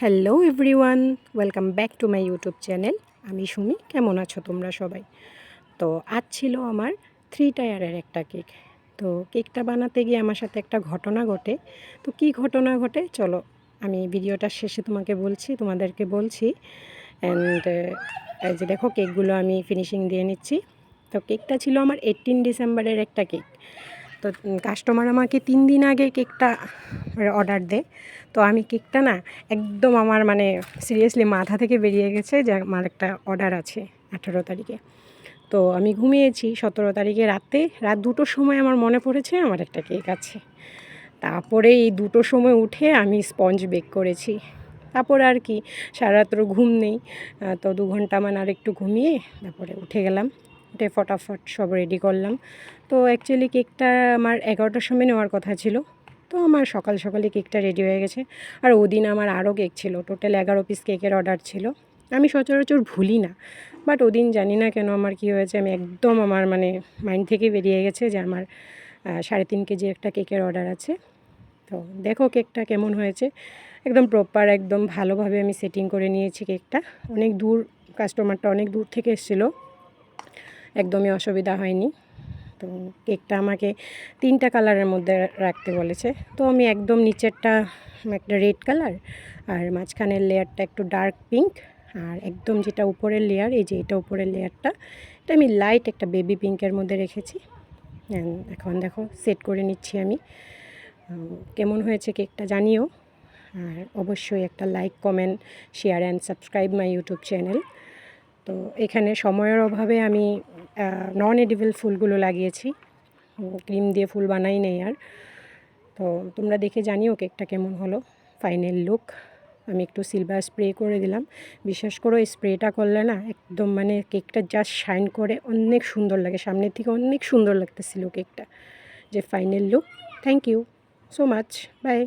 Hello everyone, welcome back to my YouTube channel. আমি সুমি। কেমন আছো তোমরা সবাই? তো আজ ছিল আমার 3 টায়ারের একটা কেক। তো কেকটা বানাতে গিয়ে আমার সাথে একটা ঘটনা ঘটে। তো কী ঘটনা ঘটে চলো আমি ভিডিওটার শেষে তোমাদেরকে বলছি। অ্যান্ড এই যে দেখো কেকগুলো আমি ফিনিশিং দিয়ে নিচ্ছি। তো কেকটা ছিল আমার 18 ডিসেম্বরের একটা কেক। তো কাস্টমার আমাকে 3 দিন আগে কেকটা অর্ডার দেয়। তো আমি কেকটা না একদম আমার সিরিয়াসলি মাথা থেকে বেরিয়ে গেছে যে আমার একটা অর্ডার আছে 18 তারিখে। তো আমি ঘুমিয়েছি 17 তারিখে রাত 2টোর সময় আমার মনে পড়েছে আমার একটা কেক আছে। তারপরে এই 2টোর সময় উঠে আমি স্পঞ্জ বেক করেছি। তারপরে আর কি সারা রাত্র ঘুম নেই। তো 2 ঘন্টা আর একটু ঘুমিয়ে তারপরে উঠে গেলাম। উঠে ফটাফট সব রেডি করলাম। তো অ্যাকচুয়ালি কেকটা আমার 11টার সময় নেওয়ার কথা ছিল। তো আমার সকালে কেকটা রেডি হয়ে গেছে। আর ওদিন আমার আরও কেক ছিল, টোটাল 11 পিস কেকের অর্ডার ছিল। আমি সচরাচর ভুলি না, বাট ওদিন জানি না কেন আমার কী হয়েছে, আমি একদম আমার মাইন্ড থেকে বেরিয়ে গেছে যে আমার 3.5 কেজি একটা কেকের অর্ডার আছে। তো দেখো কেকটা কেমন হয়েছে, একদম প্রপার একদম ভালোভাবে আমি সেটিং করে নিয়েছি কেকটা। অনেক দূর, কাস্টমারটা অনেক দূর থেকে এসেছিলো, একদমই অসুবিধা হয়নি। তো কেকটা আমাকে 3টা কালারের মধ্যে রাখতে বলেছে। তো আমি একদম নিচেরটা একটা রেড কালার, আর মাঝখানের লেয়ারটা একটু ডার্ক পিঙ্ক, আর একদম যেটা উপরের লেয়ার, এই যে এটা উপরের লেয়ারটা, এটা আমি লাইট একটা বেবি পিঙ্কের মধ্যে রেখেছি। এখন দেখো সেট করে নিচ্ছি আমি। কেমন হয়েছে কেকটা জানিও, আর অবশ্যই একটা like, comment, share and subscribe my YouTube channel. তো এখানে সময়ের অভাবে আমি নন এডিবল ফুলগুলো লাগিয়েছি, ক্রিম দিয়ে ফুল বানাই নেই আর। তো তোমরা দেখে জানিও কেকটা কেমন হলো, ফাইনাল লুক। আমি একটু সিলভার স্প্রে করে দিলাম। বিশ্বাস করো এই স্প্রেটা করলে না একদম কেকটা জাস্ট শাইন করে, অনেক সুন্দর লাগে, সামনের থেকে অনেক সুন্দর লাগতেছিল কেকটা। যে final look. Thank you so much, by.